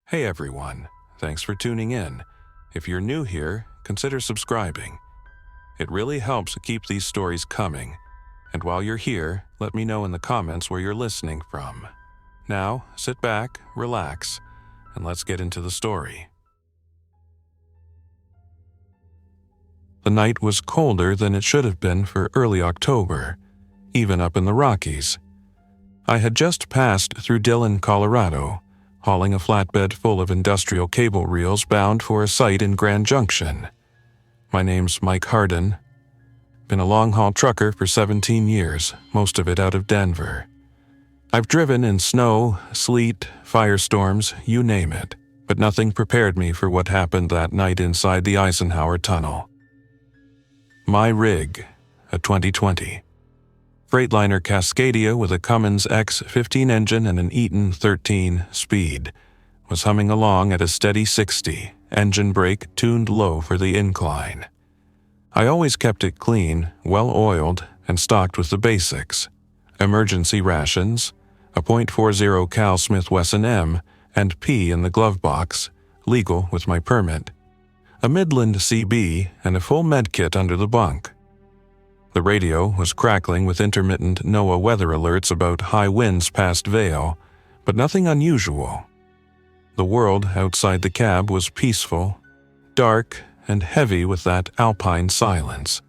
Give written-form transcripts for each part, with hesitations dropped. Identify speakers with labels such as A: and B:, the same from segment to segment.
A: Hey everyone, thanks for tuning in. If you're new here, consider subscribing. It really helps keep these stories coming. And while you're here, let me know in the comments where you're listening from. Now, sit back, relax, and let's get into the story. The night was colder than it should have been for early October, even up in the Rockies. I had just passed through Dillon, Colorado, hauling a flatbed full of industrial cable reels bound for a site in Grand Junction. My name's Mike Hardin. Been a long-haul trucker for 17 years, most of it out of Denver. I've driven in snow, sleet, firestorms, you name it, but nothing prepared me for what happened that night inside the Eisenhower Tunnel. My rig, a 2020. Freightliner Cascadia with a Cummins X15 engine and an Eaton 13 speed, was humming along at a steady 60, engine brake tuned low for the incline. I always kept it clean, well-oiled, and stocked with the basics: emergency rations, a .40 cal Smith Wesson M and P in the glove box, legal with my permit, a Midland CB, and a full med kit under the bunk. The radio was crackling with intermittent NOAA weather alerts about high winds past Vail, but nothing unusual. The world outside the cab was peaceful, dark, and heavy with that alpine silence.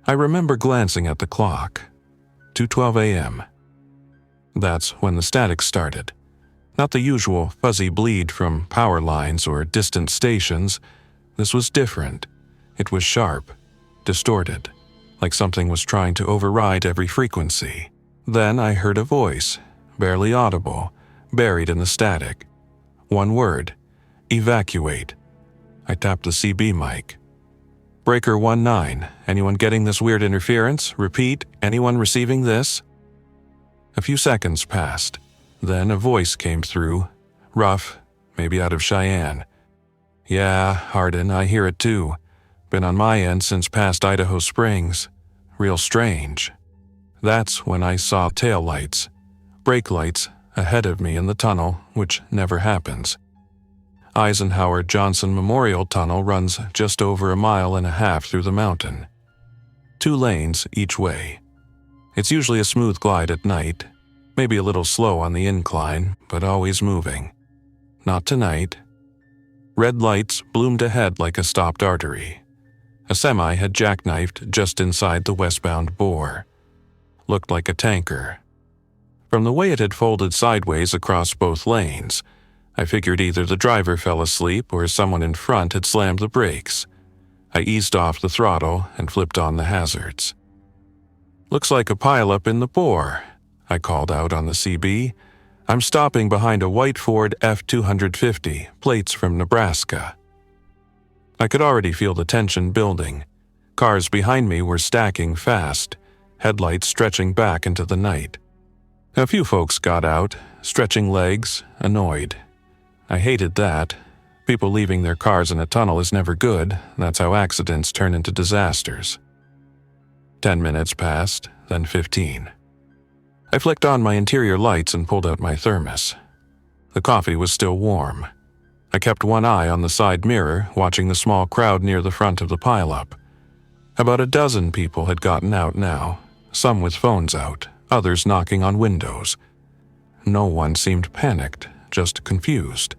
A: I remember glancing at the clock. 2:12 a.m. That's when the static started. Not the usual fuzzy bleed from power lines or distant stations. This was different. It was sharp, distorted, like something was trying to override every frequency. Then I heard a voice, barely audible, buried in the static. One word: evacuate. I tapped the CB mic. Breaker 19, anyone getting this weird interference? Repeat, anyone receiving this? A few seconds passed. Then a voice came through, rough, maybe out of Cheyenne. Yeah, Hardin, I hear it too. Been on my end since past Idaho Springs. Real strange. That's when I saw taillights, brake lights, ahead of me in the tunnel, which never happens. Eisenhower Johnson Memorial Tunnel runs just over 1.5 miles through the mountain. 2 lanes each way. It's usually a smooth glide at night, maybe a little slow on the incline, but always moving. Not tonight. Red lights bloomed ahead like a stopped artery. A semi had jackknifed just inside the westbound bore. Looked like a tanker. From the way it had folded sideways across both lanes, I figured either the driver fell asleep or someone in front had slammed the brakes. I eased off the throttle and flipped on the hazards. Looks like a pileup in the bore, I called out on the CB. I'm stopping behind a white Ford F-250, plates from Nebraska. I could already feel the tension building. Cars behind me were stacking fast, headlights stretching back into the night. A few folks got out, stretching legs, annoyed. I hated that. People leaving their cars in a tunnel is never good. That's how accidents turn into disasters. 10 minutes passed, then 15. I flicked on my interior lights and pulled out my thermos. The coffee was still warm. I kept one eye on the side mirror, watching the small crowd near the front of the pileup. About a dozen people had gotten out now, some with phones out, others knocking on windows. No one seemed panicked, just confused.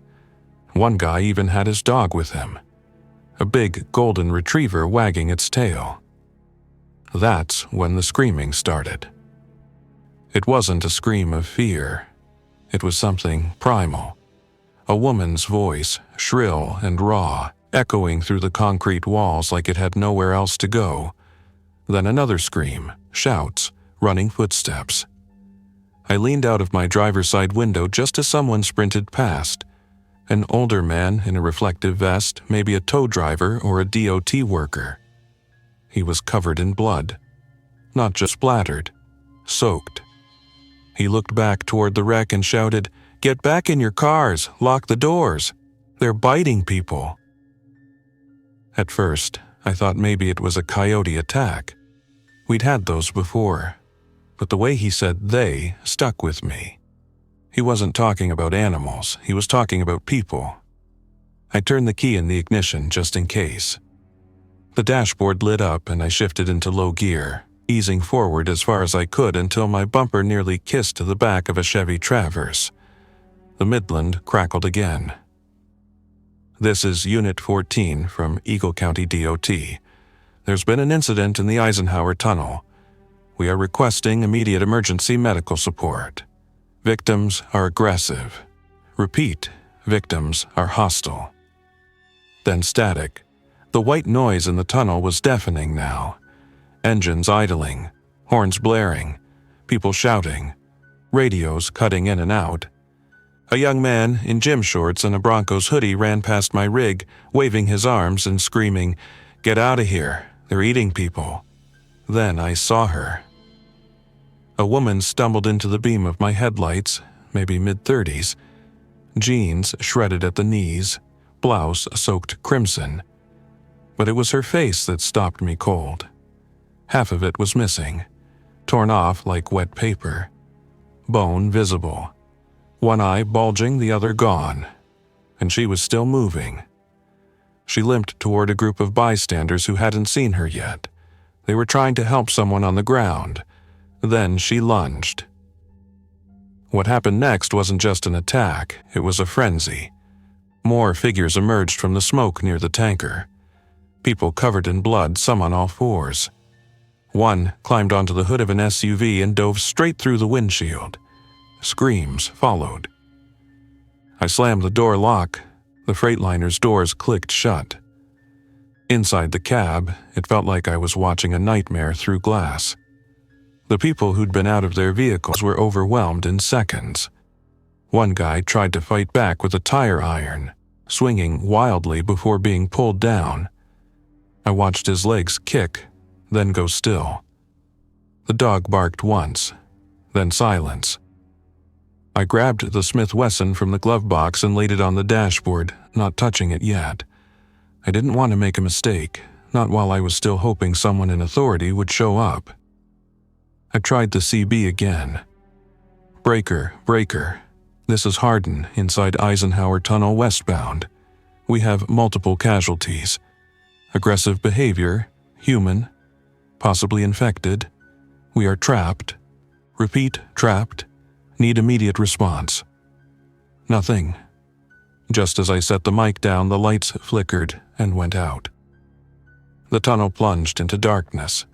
A: One guy even had his dog with him, a big golden retriever wagging its tail. That's when the screaming started. It wasn't a scream of fear. It was something primal. A woman's voice, shrill and raw, echoing through the concrete walls like it had nowhere else to go. Then another scream, shouts, running footsteps. I leaned out of my driver's side window just as someone sprinted past. An older man in a reflective vest, maybe a tow driver or a DOT worker. He was covered in blood. Not just splattered, soaked. He looked back toward the wreck and shouted, "Get back in your cars, lock the doors. They're biting people." At first, I thought maybe it was a coyote attack. We'd had those before, but the way he said "they" stuck with me. He wasn't talking about animals, he was talking about people. I turned the key in the ignition just in case. The dashboard lit up and I shifted into low gear, easing forward as far as I could until my bumper nearly kissed the back of a Chevy Traverse. The Midland crackled again. This is Unit 14 from Eagle County DOT. There's been an incident in the Eisenhower Tunnel. We are requesting immediate emergency medical support. Victims are aggressive. Repeat, victims are hostile. Then static. The white noise in the tunnel was deafening now. Engines idling, horns blaring, people shouting, radios cutting in and out. A young man in gym shorts and a Broncos hoodie ran past my rig, waving his arms and screaming, "Get out of here, they're eating people." Then I saw her. A woman stumbled into the beam of my headlights, maybe mid-30s. Jeans shredded at the knees, blouse soaked crimson. But it was her face that stopped me cold. Half of it was missing, torn off like wet paper. Bone visible. One eye bulging, the other gone. And she was still moving. She limped toward a group of bystanders who hadn't seen her yet. They were trying to help someone on the ground. Then she lunged. What happened next wasn't just an attack, it was a frenzy. More figures emerged from the smoke near the tanker. People covered in blood, some on all fours. One climbed onto the hood of an SUV and dove straight through the windshield. Screams followed. I slammed the door lock. The Freightliner's doors clicked shut. Inside the cab, it felt like I was watching a nightmare through glass. The people who'd been out of their vehicles were overwhelmed in seconds. One guy tried to fight back with a tire iron, swinging wildly before being pulled down. I watched his legs kick, then go still. The dog barked once, then silence. I grabbed the Smith & Wesson from the glove box and laid it on the dashboard, not touching it yet. I didn't want to make a mistake, not while I was still hoping someone in authority would show up. I tried the CB again. Breaker, breaker. This is Hardin, inside Eisenhower Tunnel westbound. We have multiple casualties. Aggressive behavior, human, possibly infected. We are trapped. Repeat, trapped. Need immediate response. Nothing. Just as I set the mic down, the lights flickered and went out. The tunnel plunged into darkness.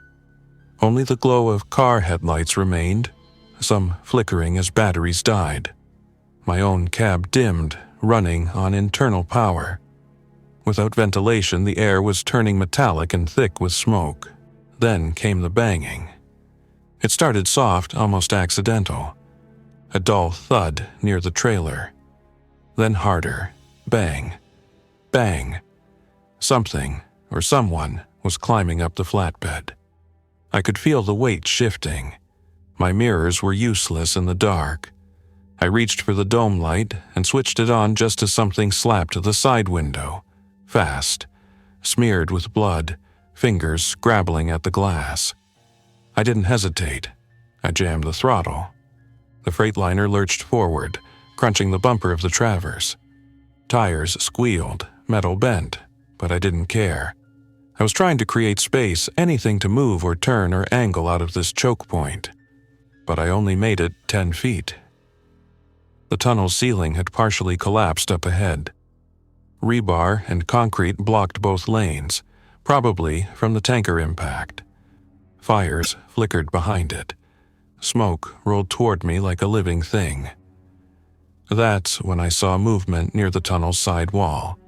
A: Only the glow of car headlights remained, some flickering as batteries died. My own cab dimmed, running on internal power. Without ventilation, the air was turning metallic and thick with smoke. Then came the banging. It started soft, almost accidental. A dull thud near the trailer. Then harder. Bang. Bang. Something, or someone, was climbing up the flatbed. I could feel the weight shifting. My mirrors were useless in the dark. I reached for the dome light and switched it on just as something slapped the side window. Fast. Smeared with blood, fingers scrabbling at the glass. I didn't hesitate. I jammed the throttle. The Freightliner lurched forward, crunching the bumper of the Traverse. Tires squealed, metal bent, but I didn't care. I was trying to create space, anything to move or turn or angle out of this choke point. But I only made it 10 feet. The tunnel's ceiling had partially collapsed up ahead. Rebar and concrete blocked both lanes, probably from the tanker impact. Fires flickered behind it. Smoke rolled toward me like a living thing. That's when I saw movement near the tunnel's side wall.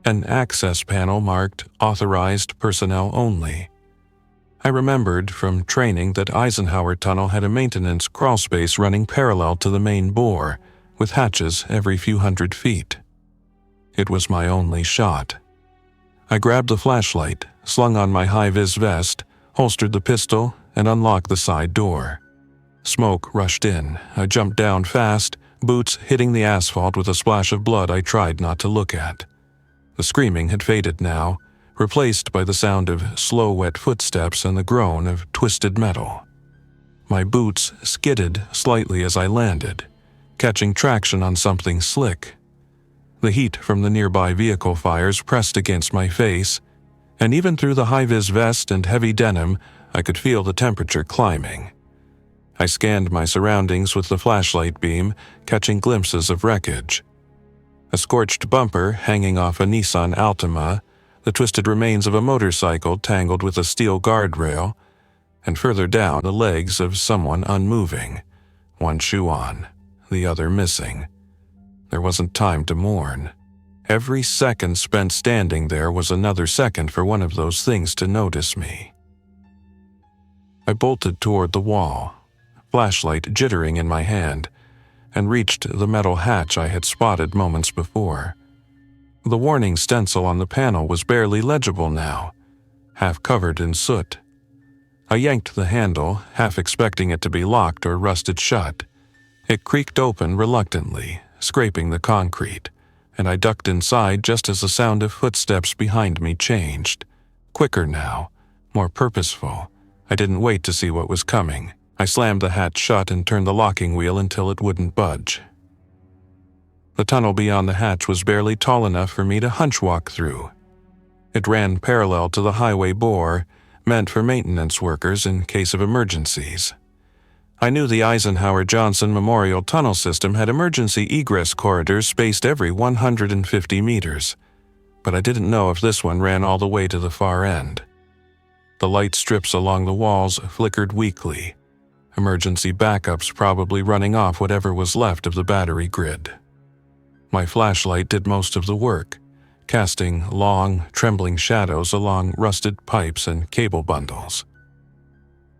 A: An access panel marked Authorized Personnel Only. I remembered from training that Eisenhower Tunnel had a maintenance crawlspace running parallel to the main bore, with hatches every few hundred feet. It was my only shot. I grabbed the flashlight, slung on my high-vis vest, holstered the pistol, and unlocked the side door. Smoke rushed in. I jumped down fast, boots hitting the asphalt with a splash of blood I tried not to look at. The screaming had faded now, replaced by the sound of slow wet footsteps and the groan of twisted metal. My boots skidded slightly as I landed. catching traction on something slick. The heat from the nearby vehicle fires pressed against my face, and even through the high-vis vest and heavy denim, I could feel the temperature climbing. I scanned my surroundings with the flashlight beam, catching glimpses of wreckage. A scorched bumper hanging off a Nissan Altima, the twisted remains of a motorcycle tangled with a steel guardrail, and further down the legs of someone unmoving, one shoe on, the other missing. There wasn't time to mourn. Every second spent standing there was another second for one of those things to notice me. I bolted toward the wall, flashlight jittering in my hand, and reached the metal hatch I had spotted moments before. The warning stencil on the panel was barely legible now, half covered in soot. I yanked the handle, half expecting it to be locked or rusted shut. It creaked open reluctantly, scraping the concrete, and I ducked inside just as the sound of footsteps behind me changed. Quicker now, more purposeful. I didn't wait to see what was coming. I slammed the hatch shut and turned the locking wheel until it wouldn't budge. The tunnel beyond the hatch was barely tall enough for me to hunchwalk through. It ran parallel to the highway bore, meant for maintenance workers in case of emergencies. I knew the Eisenhower Memorial Tunnel system had emergency egress corridors spaced every 150 meters, but I didn't know if this one ran all the way to the far end. The light strips along the walls flickered weakly, emergency backups probably running off whatever was left of the battery grid. My flashlight did most of the work, casting long, trembling shadows along rusted pipes and cable bundles.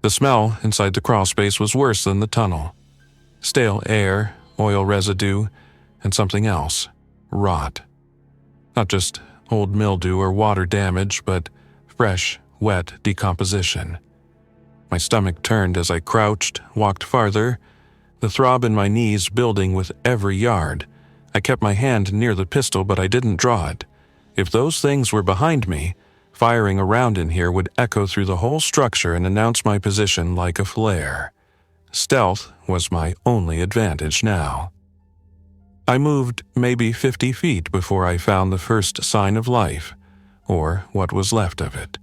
A: The smell inside the crawlspace was worse than the tunnel. Stale air, oil residue, and something else, rot. Not just old mildew or water damage, but fresh, wet decomposition. My stomach turned as I crouched, walked farther, the throb in my knees building with every yard. I kept my hand near the pistol, but I didn't draw it. If those things were behind me, firing around in here would echo through the whole structure and announce my position like a flare. Stealth was my only advantage now. I moved maybe 50 feet before I found the first sign of life, or what was left of it.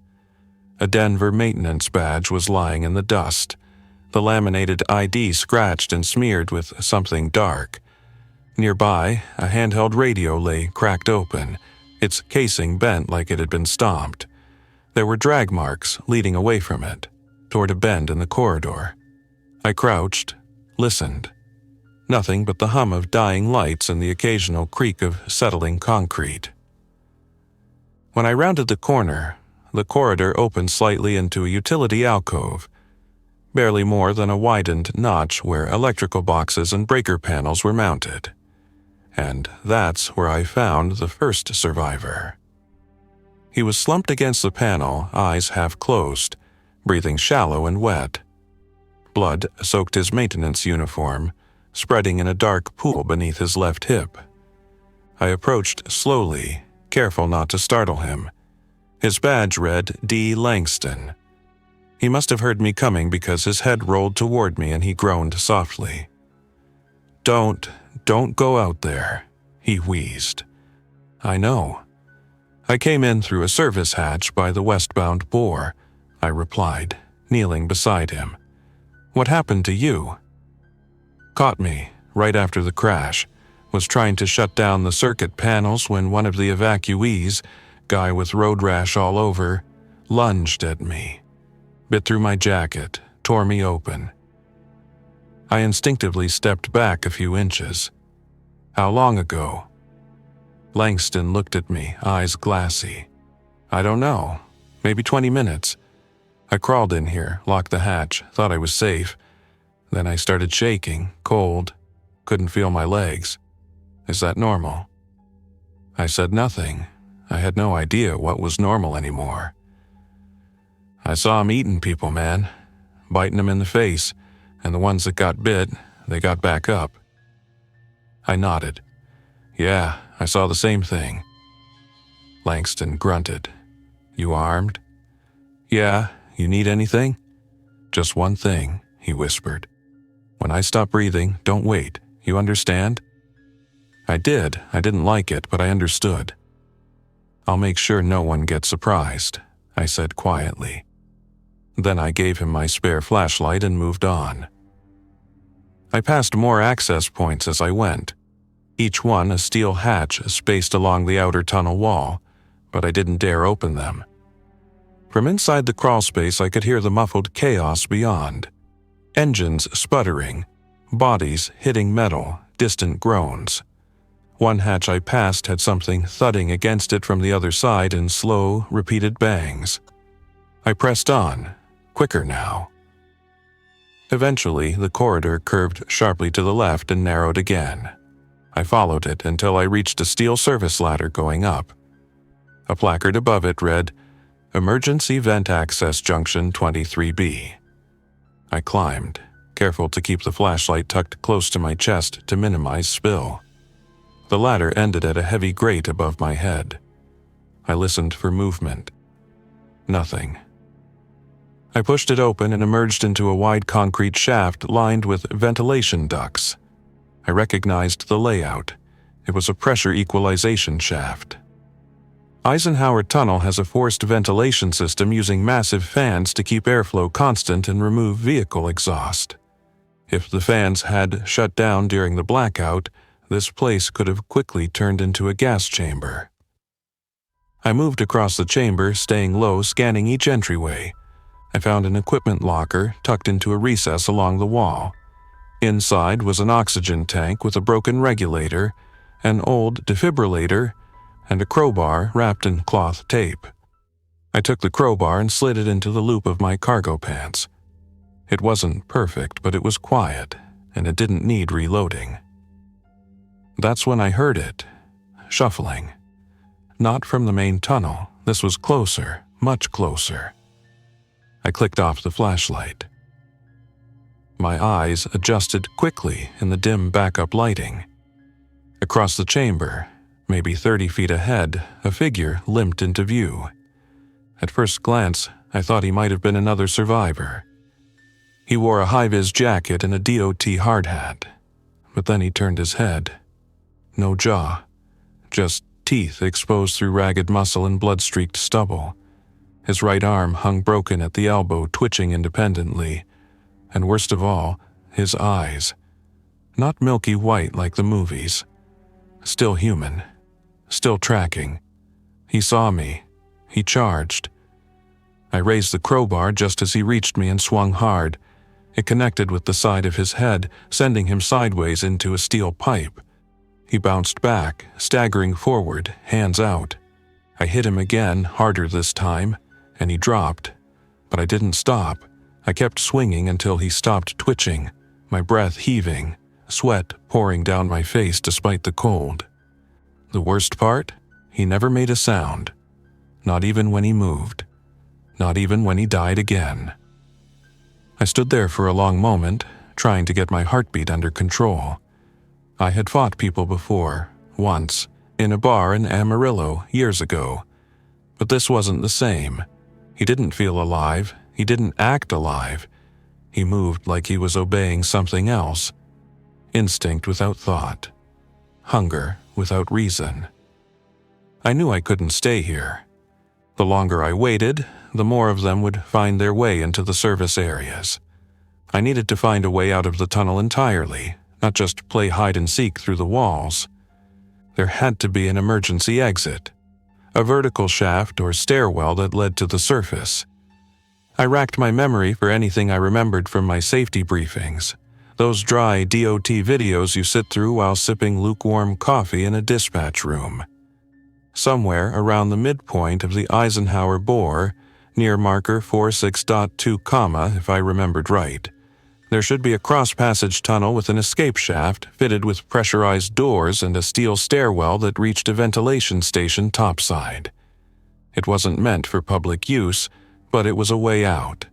A: A Denver maintenance badge was lying in the dust, the laminated ID scratched and smeared with something dark. Nearby, a handheld radio lay cracked open, its casing bent like it had been stomped. There were drag marks leading away from it, toward a bend in the corridor. I crouched, listened. Nothing but the hum of dying lights and the occasional creak of settling concrete. When I rounded the corner, the corridor opened slightly into a utility alcove, barely more than a widened notch where electrical boxes and breaker panels were mounted. And that's where I found the first survivor. He was slumped against the panel, eyes half closed, breathing shallow and wet. Blood soaked his maintenance uniform, spreading in a dark pool beneath his left hip. I approached slowly, careful not to startle him. His badge read D. Langston. He must have heard me coming because his head rolled toward me and he groaned softly. Don't go out there," he wheezed. "I know." "I came in through a service hatch by the westbound bore," I replied, kneeling beside him. "What happened to you?" "Caught me, right after the crash. Was trying to shut down the circuit panels when one of the evacuees, guy with road rash all over, lunged at me. Bit through my jacket, tore me open. I instinctively stepped back a few inches. How long ago?" Langston looked at me, eyes glassy. "I don't know. Maybe 20 minutes. I crawled in here, locked the hatch, thought I was safe. Then I started shaking, cold, couldn't feel my legs. Is that normal?" I said nothing. I had no idea what was normal anymore. "I saw him eating people, man. Biting them in the face, and the ones that got bit, they got back up." I nodded. "Yeah, I saw the same thing." Langston grunted. "You armed?" "Yeah, you need anything?" "Just one thing," he whispered. "When I stop breathing, don't wait. You understand?" I did. I didn't like it, but I understood. "I'll make sure no one gets surprised," I said quietly. Then I gave him my spare flashlight and moved on. I passed more access points as I went, each one a steel hatch spaced along the outer tunnel wall, but I didn't dare open them. From inside the crawlspace I could hear the muffled chaos beyond. Engines sputtering, bodies hitting metal, distant groans. One hatch I passed had something thudding against it from the other side in slow, repeated bangs. I pressed on, quicker now. Eventually, the corridor curved sharply to the left and narrowed again. I followed it until I reached a steel service ladder going up. A placard above it read, "Emergency Vent Access Junction 23B." I climbed, careful to keep the flashlight tucked close to my chest to minimize spill. The ladder ended at a heavy grate above my head. I listened for movement. Nothing. I pushed it open and emerged into a wide concrete shaft lined with ventilation ducts. I recognized the layout. It was a pressure equalization shaft. Eisenhower Tunnel has a forced ventilation system using massive fans to keep airflow constant and remove vehicle exhaust. If the fans had shut down during the blackout, this place could have quickly turned into a gas chamber. I moved across the chamber, staying low, scanning each entryway. I found an equipment locker tucked into a recess along the wall. Inside was an oxygen tank with a broken regulator, an old defibrillator, and a crowbar wrapped in cloth tape. I took the crowbar and slid it into the loop of my cargo pants. It wasn't perfect, but it was quiet, and it didn't need reloading. That's when I heard it, shuffling. Not from the main tunnel. This was closer, much closer. I clicked off the flashlight. My eyes adjusted quickly in the dim backup lighting. Across the chamber, maybe 30 feet ahead, a figure limped into view. At first glance, I thought he might have been another survivor. He wore a high-vis jacket and a DOT hard hat. But then he turned his head. No jaw, just teeth exposed through ragged muscle and blood-streaked stubble. His right arm hung broken at the elbow, twitching independently. And worst of all, his eyes. Not milky white like the movies. Still human. Still tracking. He saw me. He charged. I raised the crowbar just as he reached me and swung hard. It connected with the side of his head, sending him sideways into a steel pipe. He bounced back, staggering forward, hands out. I hit him again, harder this time, and he dropped. But I didn't stop. I kept swinging until he stopped twitching, my breath heaving, sweat pouring down my face despite the cold. The worst part? He never made a sound. Not even when he moved. Not even when he died again. I stood there for a long moment, trying to get my heartbeat under control. I had fought people before, once, in a bar in Amarillo years ago. But this wasn't the same. He didn't feel alive. He didn't act alive. He moved like he was obeying something else. Instinct without thought. Hunger without reason. I knew I couldn't stay here. The longer I waited, the more of them would find their way into the service areas. I needed to find a way out of the tunnel entirely, not just play hide-and-seek through the walls. There had to be an emergency exit. A vertical shaft or stairwell that led to the surface. I racked my memory for anything I remembered from my safety briefings. Those dry DOT videos you sit through while sipping lukewarm coffee in a dispatch room. Somewhere around the midpoint of the Eisenhower bore, near marker 46.2, if I remembered right, there should be a cross-passage tunnel with an escape shaft fitted with pressurized doors and a steel stairwell that reached a ventilation station topside. It wasn't meant for public use, but it was a way out.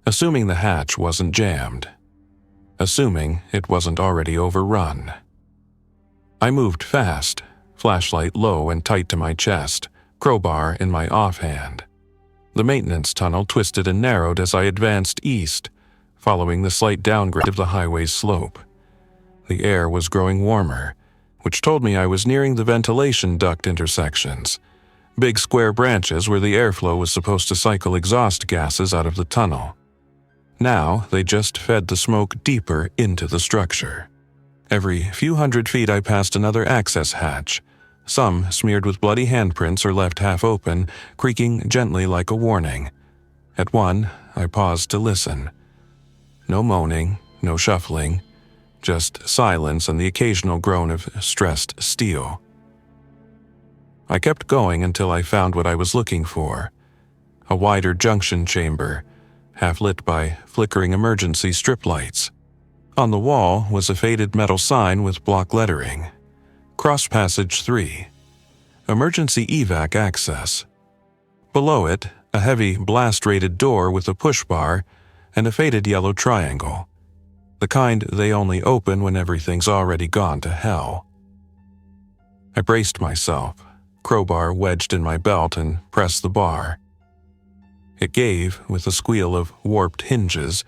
A: Assuming the hatch wasn't jammed. Assuming it wasn't already overrun. I moved fast, flashlight low and tight to my chest, crowbar in my offhand. The maintenance tunnel twisted and narrowed as I advanced east, following the slight downgrade of the highway's slope. The air was growing warmer, which told me I was nearing the ventilation duct intersections, big square branches where the airflow was supposed to cycle exhaust gases out of the tunnel. Now they just fed the smoke deeper into the structure. Every few hundred feet I passed another access hatch, some smeared with bloody handprints or left half open, creaking gently like a warning. At one, I paused to listen. No moaning, no shuffling, just silence and the occasional groan of stressed steel. I kept going until I found what I was looking for. A wider junction chamber, half lit by flickering emergency strip lights. On the wall was a faded metal sign with block lettering. Cross Passage 3. Emergency evac access. Below it, a heavy blast-rated door with a push bar and a faded yellow triangle. The kind they only open when everything's already gone to hell. I braced myself, crowbar wedged in my belt, and pressed the bar. It gave with a squeal of warped hinges,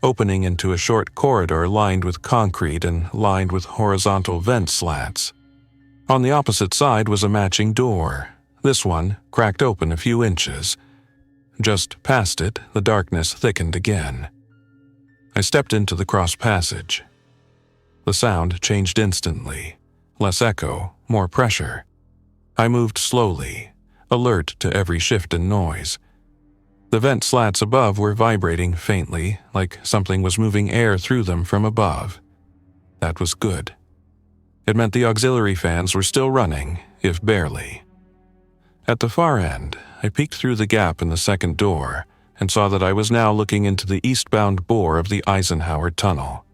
A: opening into a short corridor lined with concrete and lined with horizontal vent slats. On the opposite side was a matching door, this one cracked open a few inches. Just past it, the darkness thickened again. I stepped into the cross passage. The sound changed instantly. Less echo, more pressure. I moved slowly, alert to every shift in noise. The vent slats above were vibrating faintly, like something was moving air through them from above. That was good. It meant the auxiliary fans were still running, if barely. At the far end, I peeked through the gap in the second door and saw that I was now looking into the eastbound bore of the Eisenhower Tunnel.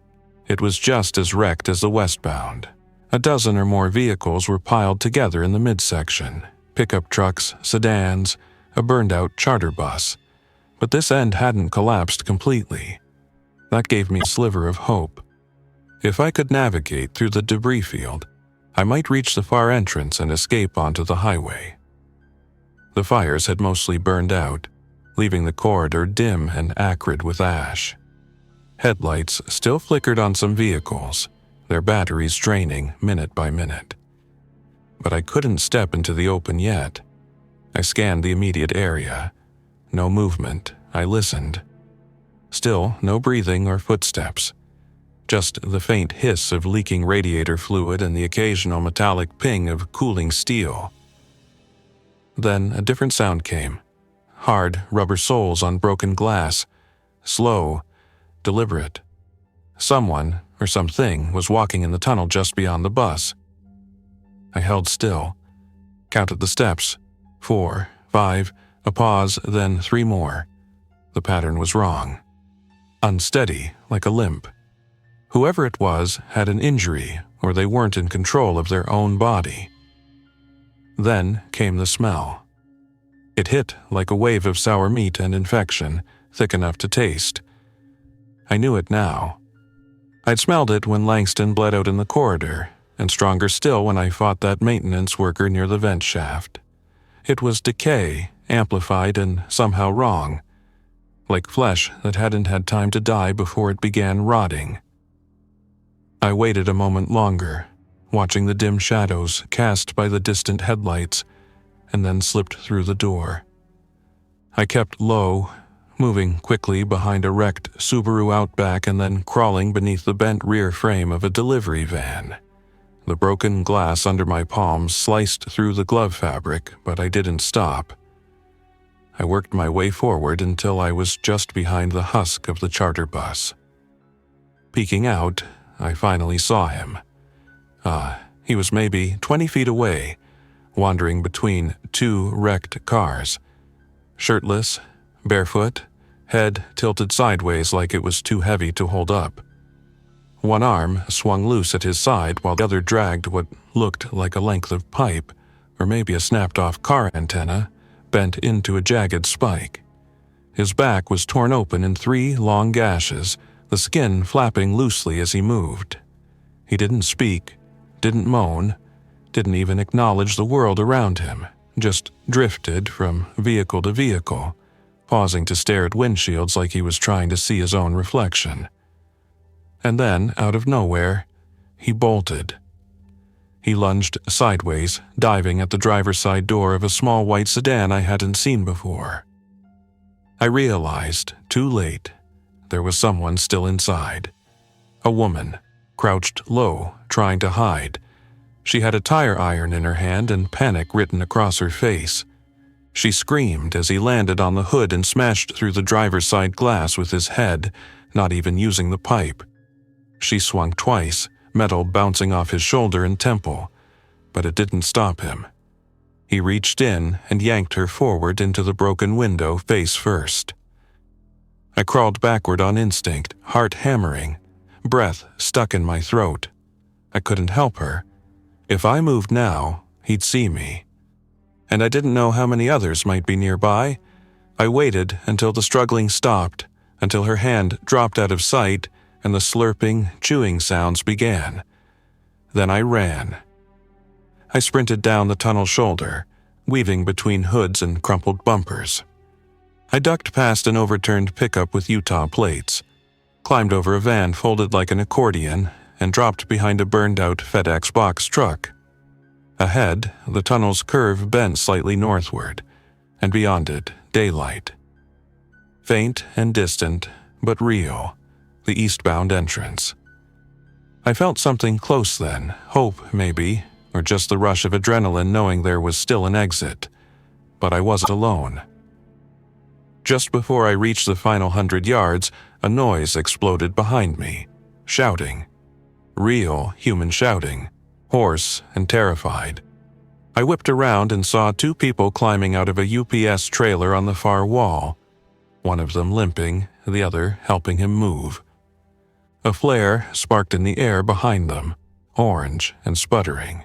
A: It was just as wrecked as the westbound. A dozen or more vehicles were piled together in the midsection, pickup trucks, sedans, a burned-out charter bus. But this end hadn't collapsed completely. That gave me a sliver of hope. If I could navigate through the debris field, I might reach the far entrance and escape onto the highway. The fires had mostly burned out, leaving the corridor dim and acrid with ash. Headlights still flickered on some vehicles, their batteries draining minute by minute. But I couldn't step into the open yet. I scanned the immediate area. No movement. I listened. Still no breathing or footsteps. Just the faint hiss of leaking radiator fluid and the occasional metallic ping of cooling steel. Then a different sound came. Hard rubber soles on broken glass. Slow, deliberate. Someone or something was walking in the tunnel just beyond the bus. I held still, counted the steps. 4, 5, a pause, then 3 more. The pattern was wrong. Unsteady, like a limp. Whoever it was had an injury, or they weren't in control of their own body. Then came the smell. It hit like a wave of sour meat and infection, thick enough to taste. I knew it now. I'd smelled it when Langston bled out in the corridor, and stronger still when I fought that maintenance worker near the vent shaft. It was decay, amplified and somehow wrong, like flesh that hadn't had time to die before it began rotting. I waited a moment longer, watching the dim shadows cast by the distant headlights, and then slipped through the door. I kept low, moving quickly behind a wrecked Subaru Outback and then crawling beneath the bent rear frame of a delivery van. The broken glass under my palms sliced through the glove fabric, but I didn't stop. I worked my way forward until I was just behind the husk of the charter bus. Peeking out, I finally saw him. He was maybe 20 feet away, wandering between 2 wrecked cars. Shirtless, barefoot, head tilted sideways like it was too heavy to hold up. One arm swung loose at his side while the other dragged what looked like a length of pipe, or maybe a snapped-off car antenna, bent into a jagged spike. His back was torn open in 3 long gashes, the skin flapping loosely as he moved. He didn't speak, didn't moan, didn't even acknowledge the world around him, just drifted from vehicle to vehicle, pausing to stare at windshields like he was trying to see his own reflection. And then, out of nowhere, he bolted. He lunged sideways, diving at the driver's side door of a small white sedan I hadn't seen before. I realized, too late, there was someone still inside. A woman, crouched low, trying to hide. She had a tire iron in her hand and panic written across her face. She screamed as he landed on the hood and smashed through the driver's side glass with his head, not even using the pipe. She swung twice, metal bouncing off his shoulder and temple, but it didn't stop him. He reached in and yanked her forward into the broken window face first. I crawled backward on instinct, heart hammering, breath stuck in my throat. I couldn't help her. If I moved now, he'd see me. And I didn't know how many others might be nearby. I waited until the struggling stopped, until her hand dropped out of sight and the slurping, chewing sounds began. Then I ran. I sprinted down the tunnel shoulder, weaving between hoods and crumpled bumpers. I ducked past an overturned pickup with Utah plates, climbed over a van folded like an accordion, and dropped behind a burned-out FedEx box truck. Ahead, the tunnel's curve bent slightly northward, and beyond it, daylight. Faint and distant, but real, the eastbound entrance. I felt something close then, hope maybe, or just the rush of adrenaline knowing there was still an exit. But I wasn't alone. Just before I reached the final 100 yards, a noise exploded behind me, shouting. Real human shouting, hoarse and terrified. I whipped around and saw two people climbing out of a UPS trailer on the far wall, one of them limping, the other helping him move. A flare sparked in the air behind them, orange and sputtering.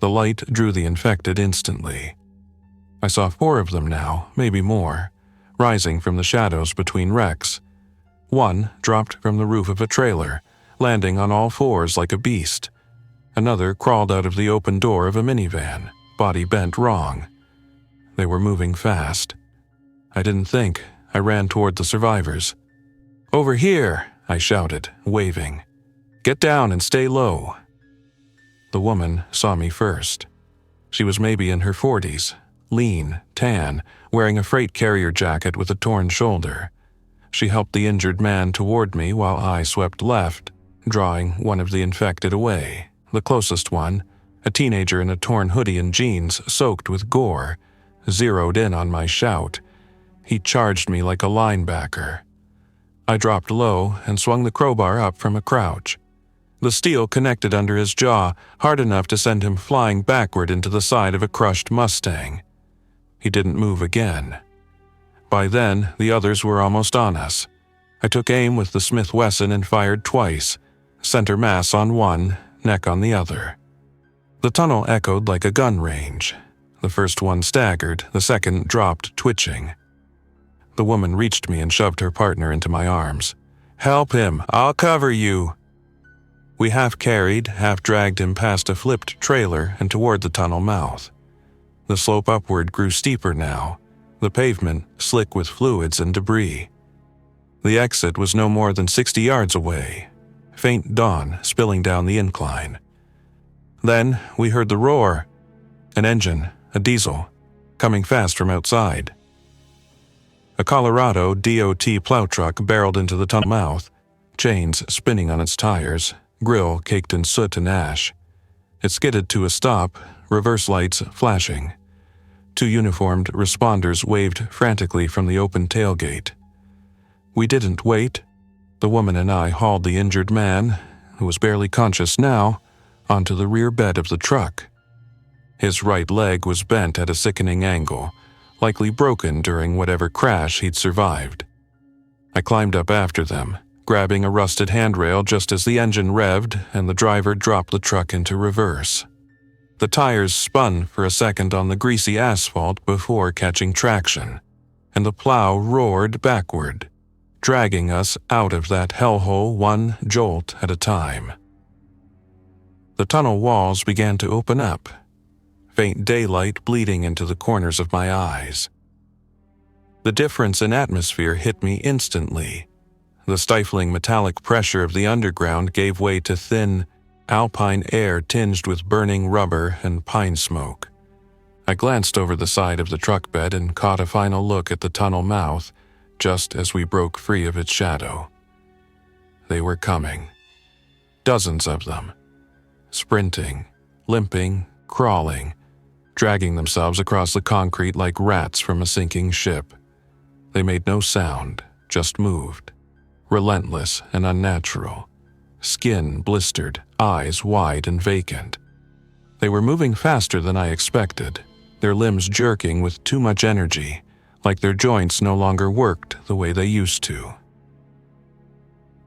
A: The light drew the infected instantly. I saw 4 of them now, maybe more, rising from the shadows between wrecks. One dropped from the roof of a trailer, landing on all 4s like a beast. Another crawled out of the open door of a minivan, body bent wrong. They were moving fast. I didn't think. I ran toward the survivors. "Over here!" I shouted, waving. "Get down and stay low." The woman saw me first. She was maybe in her 40s, lean, tan, wearing a freight carrier jacket with a torn shoulder. She helped the injured man toward me while I swept left, drawing one of the infected away. The closest one, a teenager in a torn hoodie and jeans soaked with gore, zeroed in on my shout. He charged me like a linebacker. I dropped low and swung the crowbar up from a crouch. The steel connected under his jaw, hard enough to send him flying backward into the side of a crushed Mustang. He didn't move again. By then, the others were almost on us. I took aim with the Smith Wesson and fired twice, center mass on one, neck on the other. The tunnel echoed like a gun range. The first one staggered, the second dropped, twitching. The woman reached me and shoved her partner into my arms. "Help him! I'll cover you!" We half-carried, half-dragged him past a flipped trailer and toward the tunnel mouth. The slope upward grew steeper now, the pavement slick with fluids and debris. The exit was no more than 60 yards away, faint dawn spilling down the incline. Then we heard the roar. An engine, a diesel, coming fast from outside. A Colorado DOT plow truck barreled into the tunnel mouth, chains spinning on its tires, grill caked in soot and ash. It skidded to a stop, reverse lights flashing. 2 uniformed responders waved frantically from the open tailgate. We didn't wait. The woman and I hauled the injured man, who was barely conscious now, onto the rear bed of the truck. His right leg was bent at a sickening angle, likely broken during whatever crash he'd survived. I climbed up after them, grabbing a rusted handrail just as the engine revved and the driver dropped the truck into reverse. The tires spun for a second on the greasy asphalt before catching traction, and the plow roared backward, dragging us out of that hellhole one jolt at a time. The tunnel walls began to open up, faint daylight bleeding into the corners of my eyes. The difference in atmosphere hit me instantly. the stifling metallic pressure of the underground gave way to thin, alpine air tinged with burning rubber and pine smoke. I glanced over the side of the truck bed and caught a final look at the tunnel mouth just as we broke free of its shadow. They were coming. Dozens of them. Sprinting, limping, crawling, dragging themselves across the concrete like rats from a sinking ship. They made no sound, just moved. Relentless and unnatural. Skin blistered, eyes wide and vacant. They were moving faster than I expected, their limbs jerking with too much energy, like their joints no longer worked the way they used to.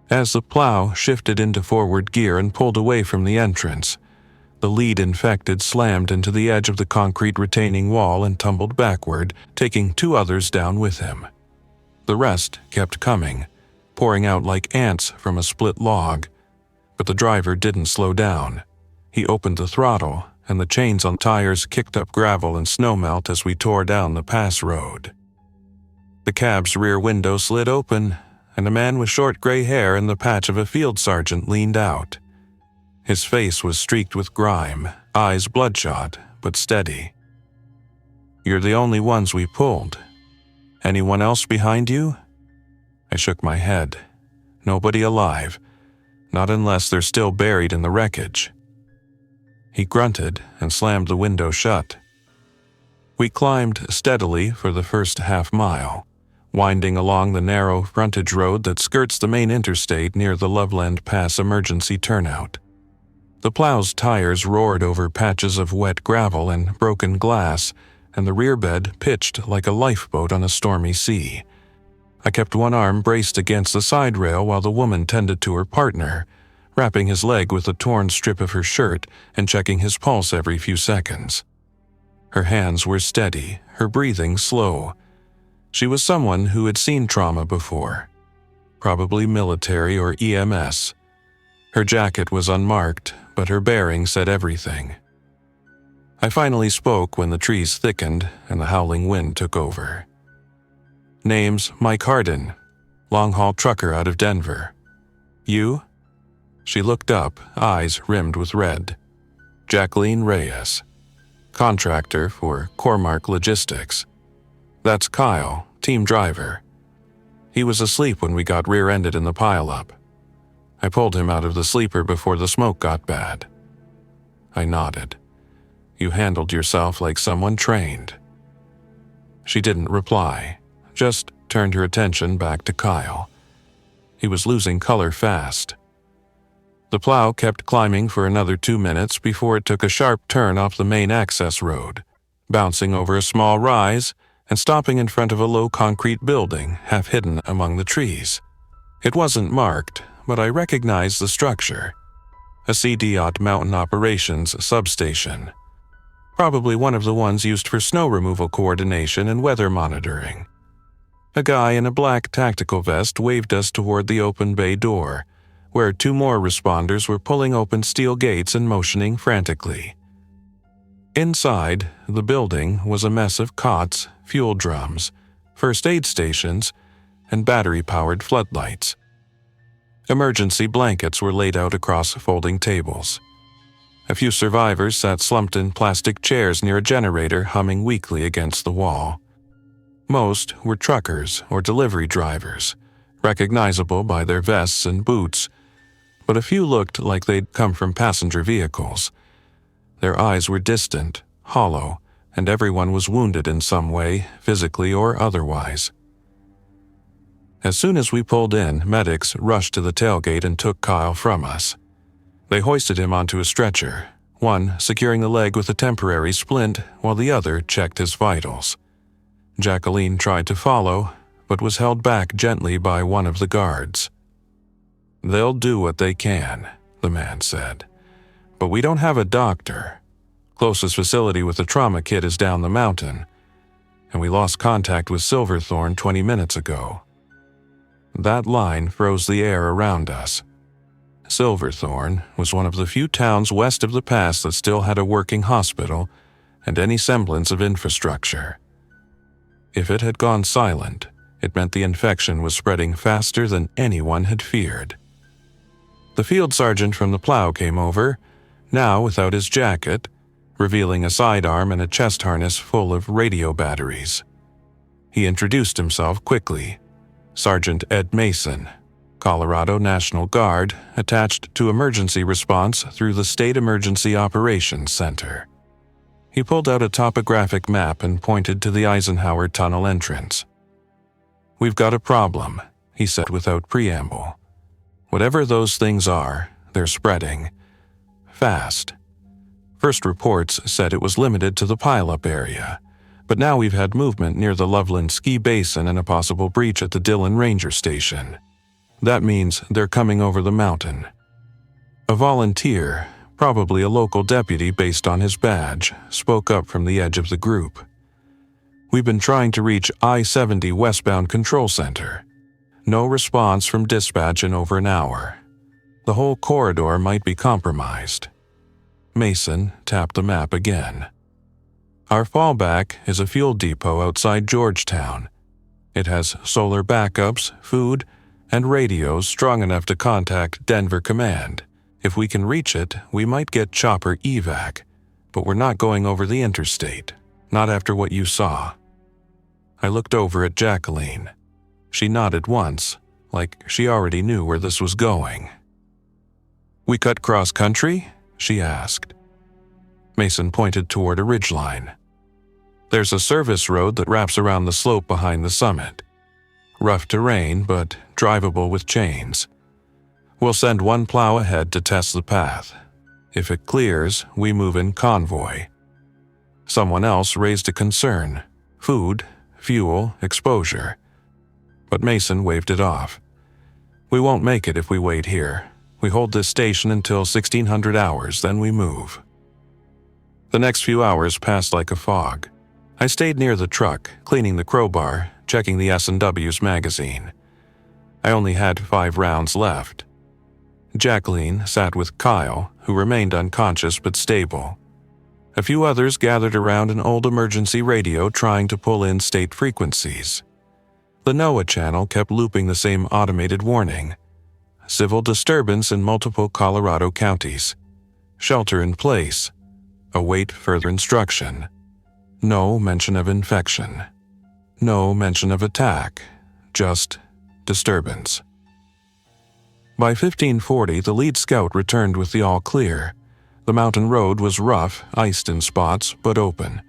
A: As the plow shifted into forward gear and pulled away from the entrance, the lead infected slammed into the edge of the concrete retaining wall and tumbled backward, taking 2 others down with him. The rest kept coming, pouring out like ants from a split log, but the driver didn't slow down. He opened the throttle, and the chains on tires kicked up gravel and snowmelt as we tore down the pass road. The cab's rear window slid open, and a man with short gray hair and the patch of a field sergeant leaned out. His face was streaked with grime, eyes bloodshot, but steady. "You're the only ones we pulled. Anyone else behind you?" I shook my head. Nobody alive, not unless they're still buried in the wreckage. He grunted and slammed the window shut. We climbed steadily for the first half-mile, winding along the narrow frontage road that skirts the main interstate near the Loveland Pass emergency turnout. The plow's tires roared over patches of wet gravel and broken glass, and the rear bed pitched like a lifeboat on a stormy sea. I kept one arm braced against the side rail while the woman tended to her partner, wrapping his leg with a torn strip of her shirt and checking his pulse every few seconds. Her hands were steady, her breathing slow. She was someone who had seen trauma before, probably military or EMS. Her jacket was unmarked, but her bearing said everything. I finally spoke when the trees thickened and the howling wind took over. "Name's Mike Hardin, long-haul trucker out of Denver. You?" She looked up, eyes rimmed with red. "Jacqueline Reyes, contractor for Cormark Logistics. That's Kyle, team driver. He was asleep when we got rear-ended in the pileup. I pulled him out of the sleeper before the smoke got bad." I nodded. "You handled yourself like someone trained." She didn't reply, just turned her attention back to Kyle. He was losing color fast. The plow kept climbing for another 2 minutes before it took a sharp turn off the main access road, bouncing over a small rise and stopping in front of a low concrete building half hidden among the trees. It wasn't marked, but I recognized the structure. A CDOT Mountain Operations substation. Probably one of the ones used for snow removal coordination and weather monitoring. A guy in a black tactical vest waved us toward the open bay door, where 2 more responders were pulling open steel gates and motioning frantically. Inside, the building was a mess of cots, fuel drums, first aid stations, and battery-powered floodlights. Emergency blankets were laid out across folding tables. A few survivors sat slumped in plastic chairs near a generator humming weakly against the wall. Most were truckers or delivery drivers, recognizable by their vests and boots, but a few looked like they'd come from passenger vehicles. Their eyes were distant, hollow, and everyone was wounded in some way, physically or otherwise. As soon as we pulled in, medics rushed to the tailgate and took Kyle from us. They hoisted him onto a stretcher, one securing the leg with a temporary splint while the other checked his vitals. Jacqueline tried to follow, but was held back gently by one of the guards. "They'll do what they can," the man said. "But we don't have a doctor. Closest facility with a trauma kit is down the mountain, and we lost contact with Silverthorne 20 minutes ago." That line froze the air around us. Silverthorne was one of the few towns west of the pass that still had a working hospital and any semblance of infrastructure. If it had gone silent, It meant the infection was spreading faster than anyone had feared. The field sergeant from the plow came over, now without his jacket, revealing a sidearm and a chest harness full of radio batteries. He introduced himself quickly. Sergeant Ed Mason, Colorado National Guard, attached to emergency response through the State Emergency Operations Center. He pulled out a topographic map and pointed to the Eisenhower Tunnel entrance. "We've got a problem," he said without preamble. "Whatever those things are, they're spreading. Fast. First reports said it was limited to the pileup area, but now we've had movement near the Loveland Ski Basin and a possible breach at the Dillon Ranger Station. That means they're coming over the mountain." A volunteer, probably a local deputy based on his badge, spoke up from the edge of the group. "We've been trying to reach I-70 westbound control center. No response from dispatch in over an hour. The whole corridor might be compromised." Mason tapped the map again. "Our fallback is a fuel depot outside Georgetown. It has solar backups, food, and radios strong enough to contact Denver Command. If we can reach it, we might get chopper evac, but we're not going over the interstate, not after what you saw." I looked over at Jacqueline. She nodded once, like she already knew where this was going. "We cut cross-country?" she asked. Mason pointed toward a ridgeline. "There's a service road that wraps around the slope behind the summit. Rough terrain, but drivable with chains. We'll send one plow ahead to test the path. If it clears, we move in convoy." Someone else raised a concern: food, fuel, exposure. But Mason waved it off. "We won't make it if we wait here. We hold this station until 1600 hours, then we move." The next few hours passed like a fog. I stayed near the truck, cleaning the crowbar, checking the S&W's magazine. I only had 5 rounds left. Jacqueline sat with Kyle, who remained unconscious but stable. A few others gathered around an old emergency radio trying to pull in state frequencies. The NOAA channel kept looping the same automated warning: civil disturbance in multiple Colorado counties. Shelter in place. Await further instruction. No mention of infection. No mention of attack. Just disturbance. By 1540, the lead scout returned with the all clear. The mountain road was rough, iced in spots, but open.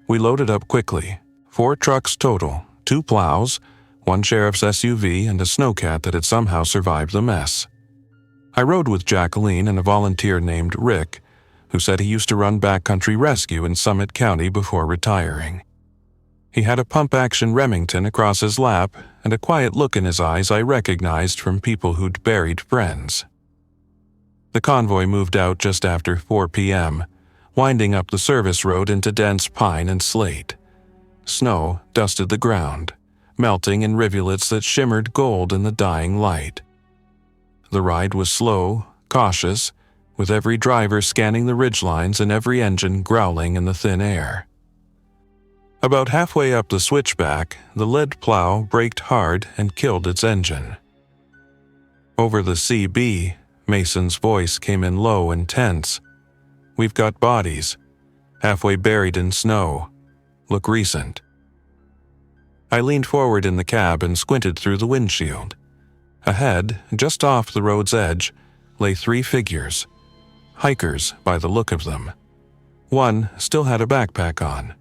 A: We loaded up quickly. 4 trucks total, 2 plows, 1 sheriff's SUV, and a snowcat that had somehow survived the mess. I rode with Jacqueline and a volunteer named Rick, who said he used to run backcountry rescue in Summit County before retiring. He had a pump-action Remington across his lap and a quiet look in his eyes I recognized from people who'd buried friends. The convoy moved out just after 4 p.m., winding up the service road into dense pine and slate. Snow dusted the ground, melting in rivulets that shimmered gold in the dying light. The ride was slow, cautious, with every driver scanning the ridgelines and every engine growling in the thin air. About halfway up the switchback, the lead plow braked hard and killed its engine. Over the CB, Mason's voice came in low and tense. "We've got bodies, halfway buried in snow. Look recent." I leaned forward in the cab and squinted through the windshield. Ahead, just off the road's edge, lay 3 figures. Hikers, by the look of them. One still had a backpack on.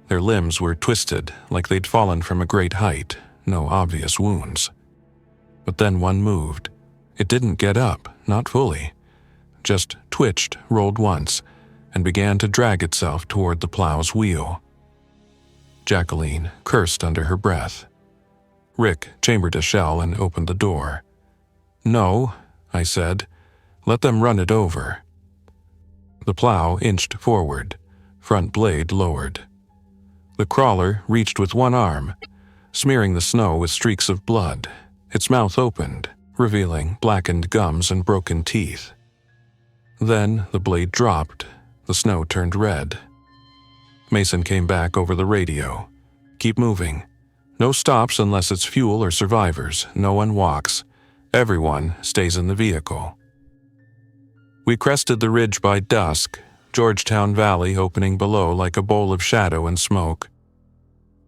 A: Their limbs were twisted, like they'd fallen from a great height, no obvious wounds. But then one moved. It didn't get up, not fully. Just twitched, rolled once, and began to drag itself toward the plow's wheel. Jacqueline cursed under her breath. Rick chambered a shell and opened the door. "No," I said. "Let them run it over." The plow inched forward, front blade lowered. The crawler reached with one arm, smearing the snow with streaks of blood. Its mouth opened, revealing blackened gums and broken teeth. Then the blade dropped. The snow turned red. Mason came back over the radio. "Keep moving. No stops unless it's fuel or survivors. No one walks. Everyone stays in the vehicle. We crested the ridge by dusk, Georgetown Valley opening below like a bowl of shadow and smoke.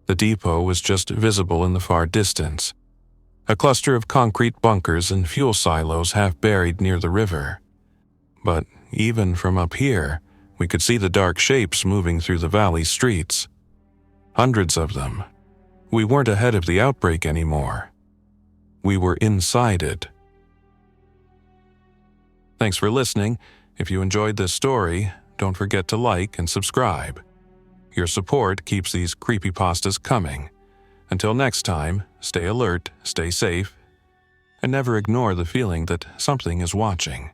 A: The depot was just visible in the far distance, a cluster of concrete bunkers and fuel silos half buried near the river. But even from up here, we could see the dark shapes moving through the valley streets. Hundreds of them. We weren't ahead of the outbreak anymore. We were inside it. Thanks for listening. If you enjoyed this story, don't forget to like and subscribe. Your support keeps these creepypastas coming. Until next time, stay alert, stay safe, and never ignore the feeling that something is watching.